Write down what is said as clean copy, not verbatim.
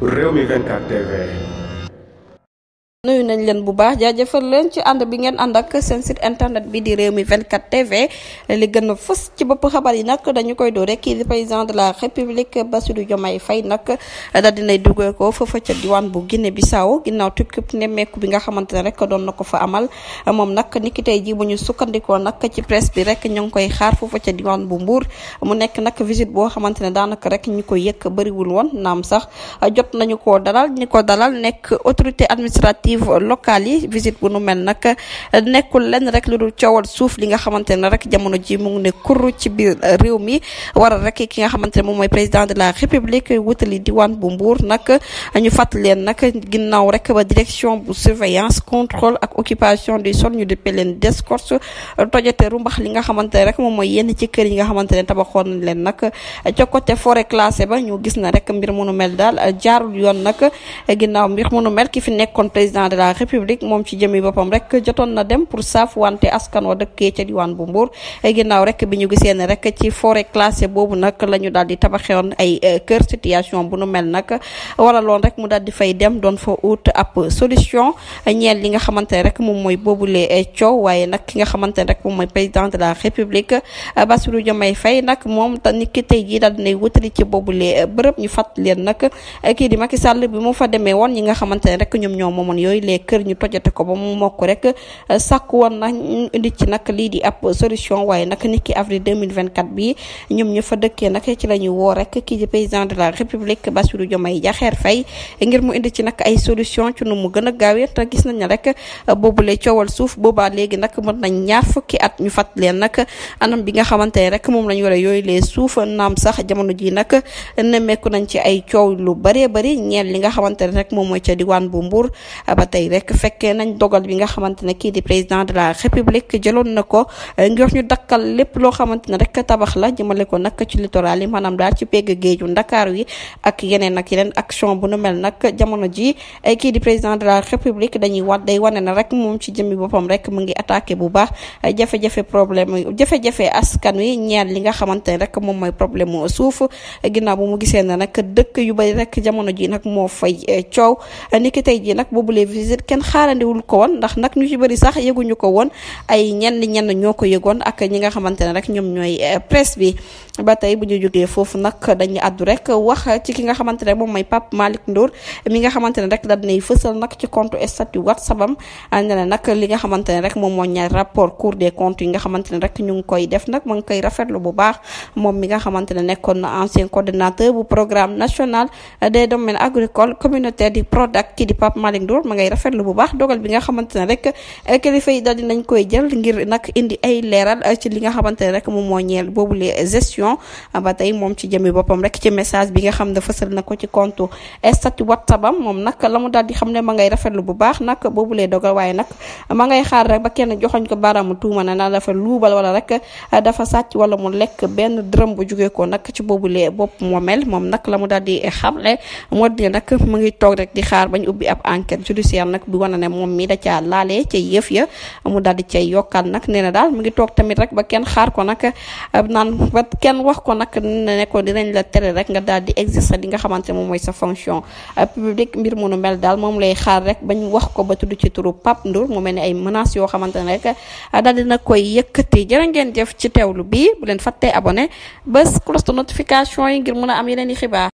Rewmi 24 TV. nuyu nañ leen bu baax jaajëfal leen ci ànd bi ngeen ànd ak seen site internet bi di Rewmi 24 TV li gën a fës ci bopp xabar yi nag dañu koy door rek kii di président de la république Bassirou Diomaye Faye nag daal dinay dugal ko foofa ca diwaan bu Guinée Bissau ginnaaw tukkib nemmeeku bi nga xamante ne rek doon na ko fa amal moom nag niki tey ji bu ñu sukkandikoo nag ci presse bi rek ñu ngi koy xaar foofa ca diwaan bu Mbour mu nekk nag visite boo xamante ne daanaka rek ñu ko yëkk bëriwul woon naam sax jot nañu koo dalal ñi ko dalal nekk autorité administrative locale yi visite bu nu mel nag nekkul lenn rek lu dul coowal suuf li nga xamante ne rek jamono ji mu ngi ne kurru ci biir réew mi waral rek ki nga xamante ne moom mooy président de la république wutali diwaan bu Mbour nag ñu fàttali leen nag ginnaaw rek ba direction bu surveillance contrôle ak occupation du sol ñu dippe leen descorche tojate rumbax li nga xamante ne rek moom mooy yenn ci kër yi nga xamante ne tabaxoon nañ leen nag ca côté forêt classée ba ñu gis na rek mbir mu nu mel daal jaarul yoon nag ginnaaw mbir mu nu mel ki fi nekkoon président de la république moom ci jëmi boppam rek jotoon na dem pour saaf wante askan wa dëkkee ca diwaan bu Mbour ginnaaw rek bi ñu gisee ne rek ci forêt classée boobu nag la ñu daal di tabaxewoon ay kër situation bu nu mel nag waraloon rek mu daal di fay dem doon fa ut ab solution ñeel li nga xamante ne rek moom mooy boobule coow waaye nag ki nga xamante ne rek moom mooy président de la république Bassirou Diomaye Faye nag moom ni ki tey jii daal dinay wutali ci boobule bërëb ñu fàttali leen nag kii di Macky Sall bi mu fa demee woon ñi nga xamante ne rek ñoom ñoo moomoon yooyu les kër ñu tojate ko ba mu mokk rek sàkku woon na indi ci nag lii di ab solution waaye nag niki avril 2024 bi ñoom ñu fa dëkkee nag ci la ñu woo rek kii di président de la république Bassirou Diomaye Diakhar Faye ngir mu indi ci nag ay solution ci nu mu gën a gaawee te gis nañ ne rek boobule coowal suuf boobaa léegi nag mën nañ ñaar fukki at ñu fàtt leen nag anam bi nga xamante ne rek moom lañ war a yooyu les suuf naam sax jamono ji nag nemmeeku nañ ci ay coow lu bëree bëri ñeel li nga xamante ne rek moom mooy ca diwaan bu Mbour ba tey rek fekkee nañ dogal bi nga xamante ne kii di président de la république jëloon na ko ngir ñu dakkal lépp loo xamante ne rek tabax la jëmale ko nag ci littoral yi maanaam daal ci pegg géeju Ndakaaru yi ak yeneen action bu nu mel nag jamono ji kii di président de la république day wane na rek moom ci jëmmi boppam rek mu ngi attaqué bu baax jafe-jafe askan wi ñeel li nga xamante ne rek moom mooy problème mu suuf ginnaaw bu mu gisee ne nag dëkk yu bari rek jamono ji nag moo fay coow ni ki tey ji nag boobule visite kenn xaarandiwul ko woon ndax nag ñu ci bëri sax yëguñu ko woon ay ñenn ñoo ko yëgoon ak ñi nga xamante ne rek ñoom ñooy presse bi ba tey bu ñu jógee foofu nag dañuy àddu rek wax ci ki nga xamante ne moom mooy Pape Malick Ndour mi nga xamante ne rek daal dinay fësal nag ci compte statut WhatsApp am ne ne nag li nga xamante ne rek moom moo ñaar rapport Cour des comptes yi nga xamante ne rek ñu ngi koy def nag mu ngi koy rafetlu bu baax moom mi nga xamante ne nekkoon na ancien coordonnateur bu programme national des domaines agricoles communautaires di PRODAC kii di Pape Malick Ndour ma ngay rafetlu bu baax dogal bi nga xamante ne rek kilifa yi daal dinañ koy jël ngir nag indi ay leeral ci li nga xamante ne rek moom moo ñeel boobule gestion ba tey moom ci jëmi boppam rek ci message bi nga xam ne fësal na ko ci compte statut WhatsApp am moom nag la mu daal di xam ne ma ngay rafetlu bu baax nag boobulee dogal waaye nag ma ngay xaar rek ba kenn joxoñ ko baaraamu tuuma ne na dafa luubal wala rek dafa sàcc wala mu lekk benn dërëm bu jógee ko nag ci boobulee bopp moo mel moom nag la mu daal di xamle moo di nag mu ngi toog rek di xaar bañ ubbi ab enquête judiciaire nag bi wane ne moom mi da caa laalee ca yëf ya mu daal di cay yokkal nag nee na daal mu ngi toog tamit rek ba kenn xaar ko nag naan ba kenn wax ko nag ne ko dinañ la tere rek nga daal di exercer li nga xamante moom mooy sa fonction publique mbir mu nu mel daal moom lay xaar rek bañ wax ko ba tudd ci turu Pape Ndour mu mel ni ay menaces yoo xamante ne rek daal dina koy yëkkati jërë ngeen jëf ci teewlu bi bu leen fàttee abonné bés cloche de notification yi ngir mën a am yeneen i xibaar